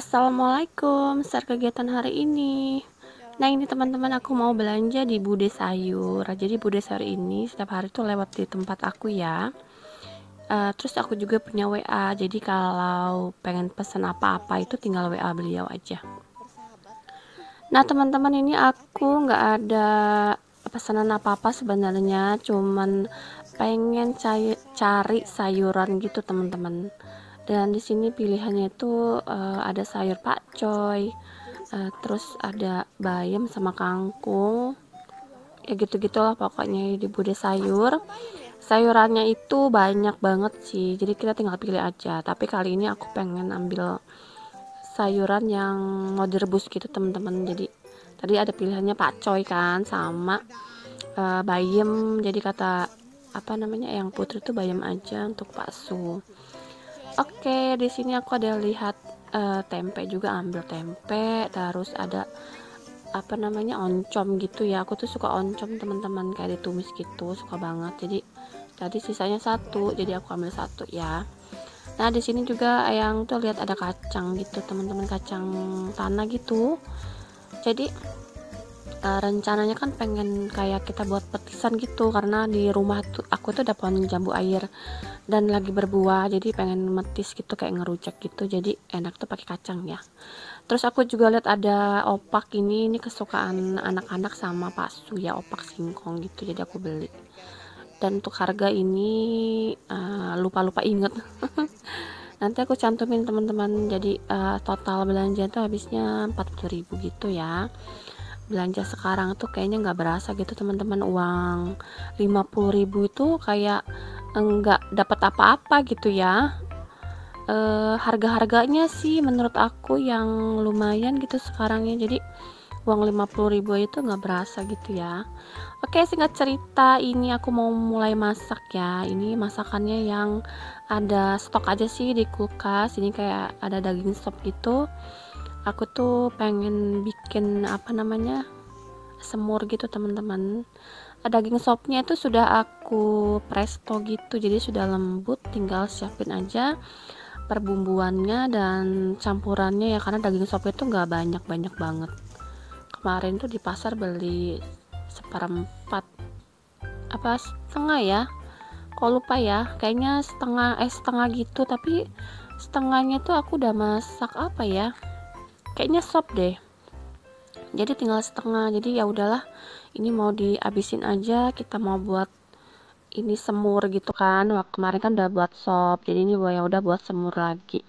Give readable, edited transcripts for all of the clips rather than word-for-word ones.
Assalamualaikum, start kegiatan hari ini. Nah ini teman-teman, aku mau belanja di Bude Sayur. Jadi Bude Sayur ini setiap hari tuh lewat di tempat aku ya. Terus aku juga punya WA, jadi kalau pengen pesen apa-apa itu tinggal WA beliau aja. Nah teman-teman, ini aku nggak ada pesanan apa-apa sebenarnya, cuman pengen cari sayuran gitu teman-teman. Dan di sini pilihannya itu ada sayur pakcoy, terus ada bayam sama kangkung, ya gitu-gitulah pokoknya di Bude Sayur. Sayurannya itu banyak banget sih, jadi kita tinggal pilih aja. Tapi kali ini aku pengen ambil sayuran yang mau direbus gitu teman-teman. Jadi tadi ada pilihannya pakcoy kan sama bayam. Jadi kata apa namanya yang putri tuh bayam aja untuk bakso. Oke, di sini aku ada lihat tempe juga, ambil tempe. Terus ada apa namanya oncom gitu ya. Aku tuh suka oncom teman-teman, kayak ditumis gitu, suka banget. Jadi tadi sisanya satu, jadi aku ambil satu ya. Nah di sini juga yang tuh lihat ada kacang gitu teman-teman, kacang tanah gitu. Jadi rencananya kan pengen kayak kita buat petisan gitu, karena di rumah tuh aku tuh ada pohon jambu air dan lagi berbuah, jadi pengen metis gitu kayak ngerujak gitu, jadi enak tuh pakai kacang ya. Terus aku juga lihat ada opak, ini kesukaan anak-anak sama Pak Su ya, opak singkong gitu, jadi aku beli. Dan untuk harga ini lupa-lupa inget. Nanti aku cantumin teman-teman. Jadi total belanja tuh habisnya 40.000 gitu ya. Belanja sekarang tuh kayaknya nggak berasa gitu teman-teman, uang 50.000 itu kayak enggak dapat apa-apa gitu ya. Harga-harganya sih menurut aku yang lumayan gitu sekarang ya, jadi uang 50.000 itu nggak berasa gitu ya. Oke, singkat cerita ini aku mau mulai masak ya. Ini masakannya yang ada stok aja sih di kulkas, ini kayak ada daging sop gitu. Aku tuh pengen bikin apa namanya semur gitu teman-teman. Daging sopnya itu sudah aku presto gitu, jadi sudah lembut, tinggal siapin aja perbumbuannya dan campurannya ya, karena daging sopnya itu nggak banyak-banyak banget. Kemarin tuh di pasar beli seperempat apa setengah ya, kok lupa ya, kayaknya setengah gitu, tapi setengahnya tuh aku udah masak apa ya, kayaknya sop deh, jadi tinggal setengah. Jadi ya udahlah, ini mau dihabisin aja, kita mau buat ini semur gitu kan. Wah, kemarin kan udah buat sop, jadi ini ya udah buat semur lagi.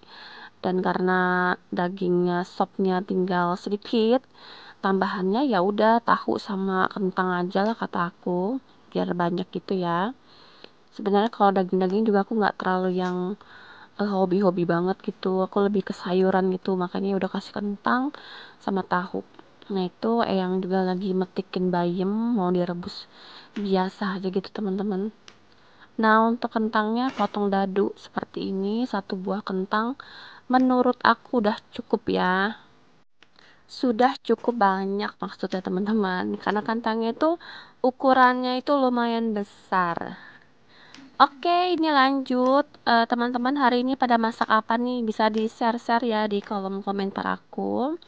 Dan karena dagingnya sopnya tinggal sedikit, tambahannya ya udah tahu sama kentang aja lah kata aku, biar banyak gitu ya. Sebenarnya kalau daging-daging juga aku nggak terlalu yang hobi-hobi banget gitu, aku lebih ke sayuran gitu, makanya udah kasih kentang sama tahu. Nah itu yang juga lagi metikin bayam mau direbus biasa aja gitu teman-teman. Nah untuk kentangnya potong dadu seperti ini, satu buah kentang menurut aku udah cukup ya, sudah cukup banyak maksudnya teman-teman, karena kentangnya itu ukurannya itu lumayan besar. Oke, ini lanjut. Teman-teman hari ini pada masak apa nih? Bisa di-share-share ya di kolom komentar aku.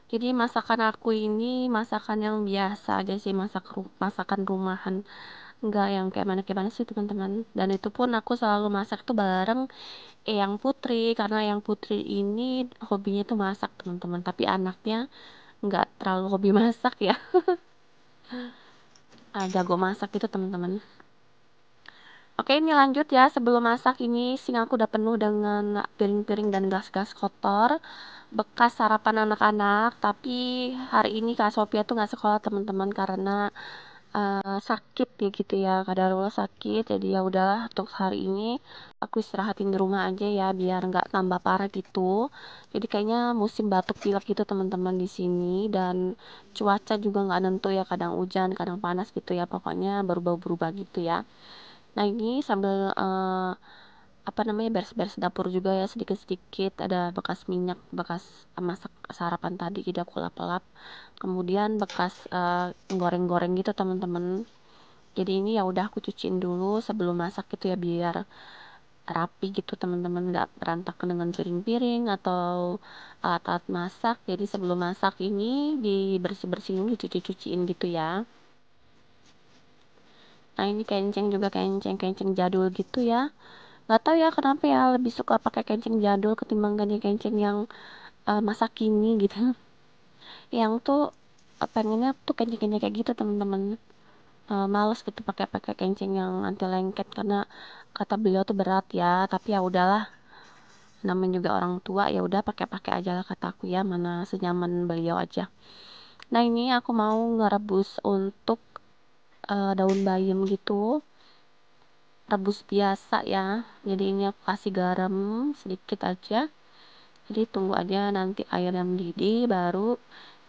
Jadi masakan aku ini masakan yang biasa aja sih, masakan rumahan. Enggak yang kayak mana sih teman-teman. Dan itu pun aku selalu masak tuh bareng Eyang Putri, karena Eyang Putri ini hobinya tuh masak teman-teman. Tapi anaknya nggak terlalu hobi masak ya. Jago masak itu teman-teman. Oke, ini lanjut ya. Sebelum masak ini sink aku udah penuh dengan piring-piring dan gelas-gelas kotor bekas sarapan anak-anak. Tapi hari ini Kak Sophia tuh nggak sekolah teman-teman karena sakit ya gitu ya. Kadarullah sakit. Jadi ya udahlah untuk hari ini aku istirahatin di rumah aja ya biar nggak tambah parah gitu. Jadi kayaknya musim batuk pilek gitu teman-teman di sini, dan cuaca juga nggak nentu ya, kadang hujan, kadang panas gitu ya. Pokoknya berubah-berubah gitu ya. Nah ini sambil apa namanya beres-beres dapur juga ya, sedikit-sedikit ada bekas minyak bekas masak sarapan tadi, jadi aku lap-lap. Kemudian bekas goreng-goreng gitu teman-teman. Jadi ini ya udah aku cuciin dulu sebelum masak gitu ya biar rapi gitu teman-teman, nggak berantakan dengan piring-piring atau alat-alat masak. Jadi sebelum masak ini dibersih-bersihin, dicuci-cuciin gitu ya. Nah ini kenceng juga kenceng jadul gitu ya, nggak tahu ya kenapa ya lebih suka pakai kenceng jadul ketimbang kenceng yang masa kini gitu. Yang tuh pengennya tuh kenceng-kenceng kayak gitu teman-teman. Males gitu pakai kenceng yang anti lengket karena kata beliau tuh berat ya, tapi ya udahlah, namanya juga orang tua, ya udah pakai aja lah kataku ya, mana senyaman beliau aja. Nah ini aku mau ngerebus untuk daun bayam gitu, rebus biasa ya. Jadi ini aku kasih garam sedikit aja, jadi tunggu aja nanti air yang mendidih baru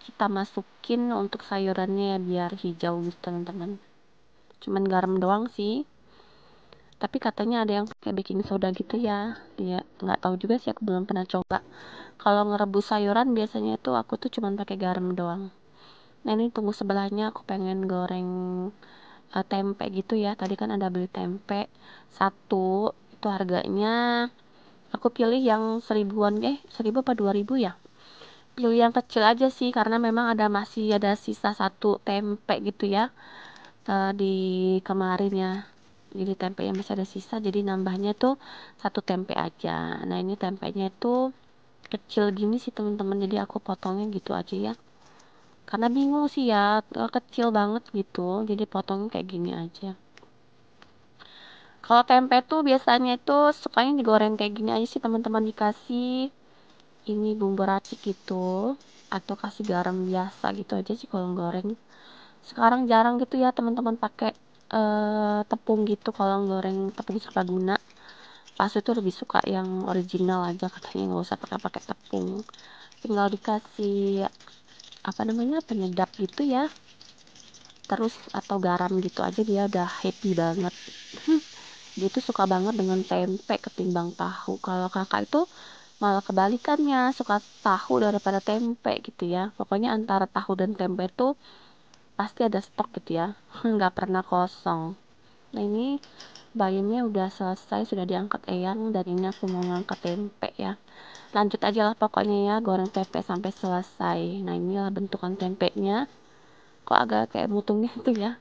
kita masukin untuk sayurannya ya, biar hijau gitu teman-teman. Cuman garam doang sih, tapi katanya ada yang pakai baking soda gitu ya. Ya nggak tahu juga sih, aku belum pernah coba. Kalau ngerebus sayuran biasanya tuh aku tuh cuman pakai garam doang. Nah ini tunggu sebelahnya, aku pengen goreng tempe gitu ya. Tadi kan ada beli tempe satu, itu harganya aku pilih yang 1000 apa 2000 ya. Pilih yang kecil aja sih karena memang masih ada sisa satu tempe gitu ya, di kemarin ya. Jadi tempe yang masih ada sisa, jadi nambahnya tuh satu tempe aja. Nah ini tempenya itu kecil gini sih teman-teman, jadi aku potongnya gitu aja ya, karena bingung sih ya, kecil banget gitu, jadi potongnya kayak gini aja. Kalau tempe tuh biasanya itu sukanya digoreng kayak gini aja sih teman-teman, dikasih ini bumbu racik gitu atau kasih garam biasa gitu aja sih kalau goreng. Sekarang jarang gitu ya teman-teman pakai tepung gitu kalau goreng, tepung serbaguna. Pas itu lebih suka yang original aja katanya, nggak usah pakai tepung, tinggal dikasih apa namanya penyedap gitu ya, terus atau garam gitu aja dia udah happy banget. Dia tuh suka banget dengan tempe ketimbang tahu. Kalau kakak itu malah kebalikannya, suka tahu daripada tempe gitu ya. Pokoknya antara tahu dan tempe tuh pasti ada stok gitu ya, nggak pernah kosong. Nah ini bayamnya udah selesai, sudah diangkat eyang, dan ini aku mau ngangkat tempe ya. Lanjut aja lah pokoknya ya, goreng tempe sampai selesai. Nah inilah bentukan tempenya, kok agak kayak mutung gitu ya.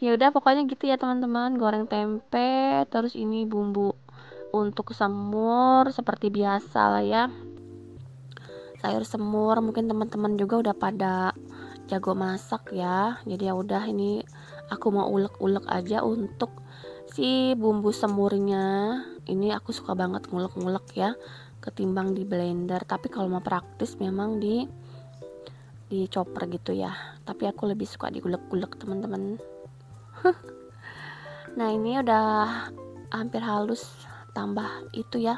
Ya udah pokoknya gitu ya teman-teman, goreng tempe. Terus ini bumbu untuk semur seperti biasa lah ya, sayur semur. Mungkin teman-teman juga udah pada jago masak ya, jadi ya udah ini aku mau ulek-ulek aja untuk si bumbu semurnya. Ini aku suka banget ngulek-ngulek ya ketimbang di blender, tapi kalau mau praktis memang di chopper gitu ya, tapi aku lebih suka diulek-ulek teman-teman. Nah ini udah hampir halus, tambah itu ya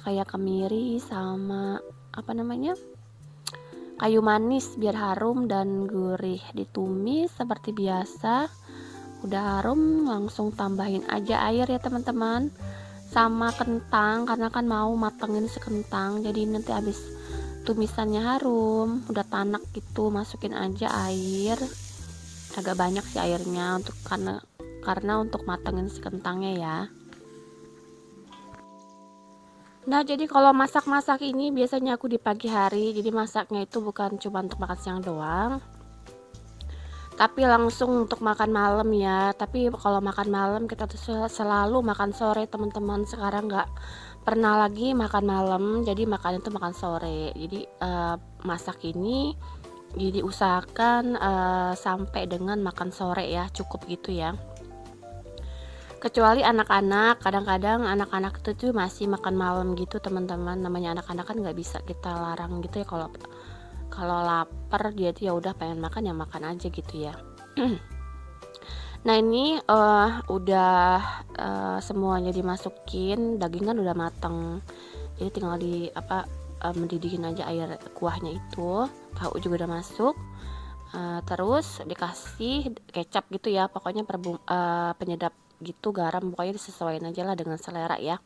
kayak kemiri sama apa namanya kayu manis biar harum dan gurih. Ditumis seperti biasa, udah harum langsung tambahin aja air ya teman-teman, sama kentang karena kan mau matengin si kentang. Jadi nanti habis tumisannya harum udah tanak gitu, masukin aja air, agak banyak sih airnya untuk karena untuk matengin si kentangnya ya. Nah jadi kalau masak-masak ini biasanya aku di pagi hari, jadi masaknya itu bukan cuma untuk makan siang doang, tapi langsung untuk makan malam ya. Tapi kalau makan malam kita tuh selalu makan sore teman-teman, sekarang nggak pernah lagi makan malam, jadi makan itu makan sore. Jadi masak ini jadi usahakan sampai dengan makan sore ya, cukup gitu ya. Kecuali anak-anak, kadang-kadang anak-anak itu tuh masih makan malam gitu teman-teman. Namanya anak-anak kan nggak bisa kita larang gitu ya, kalau lapar dia tuh ya udah pengen makan ya makan aja gitu ya. Nah ini udah semuanya dimasukin, daging kan udah mateng, jadi tinggal mendidihin aja air kuahnya itu. Tahu juga udah masuk, terus dikasih kecap gitu ya, pokoknya penyedap gitu, garam, pokoknya disesuaikan aja lah dengan selera ya.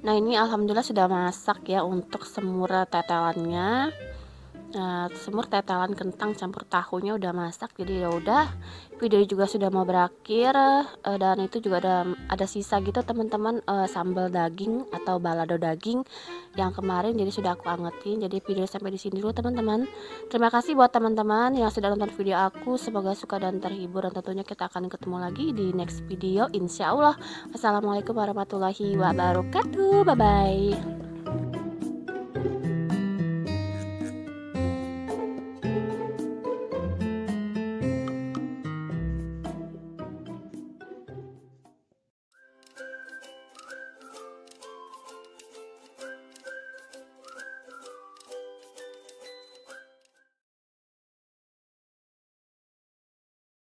Nah ini alhamdulillah sudah masak ya untuk semur tetelannya. semur tetelan kentang campur tahunya udah masak, jadi ya udah, video juga sudah mau berakhir. Dan itu juga ada sisa gitu teman-teman, sambal daging atau balado daging yang kemarin, jadi sudah aku angetin. Jadi video sampai di sini dulu teman-teman. Terima kasih buat teman-teman yang sudah nonton video aku, semoga suka dan terhibur, dan tentunya kita akan ketemu lagi di next video insya Allah. Wassalamualaikum warahmatullahi wabarakatuh, bye bye.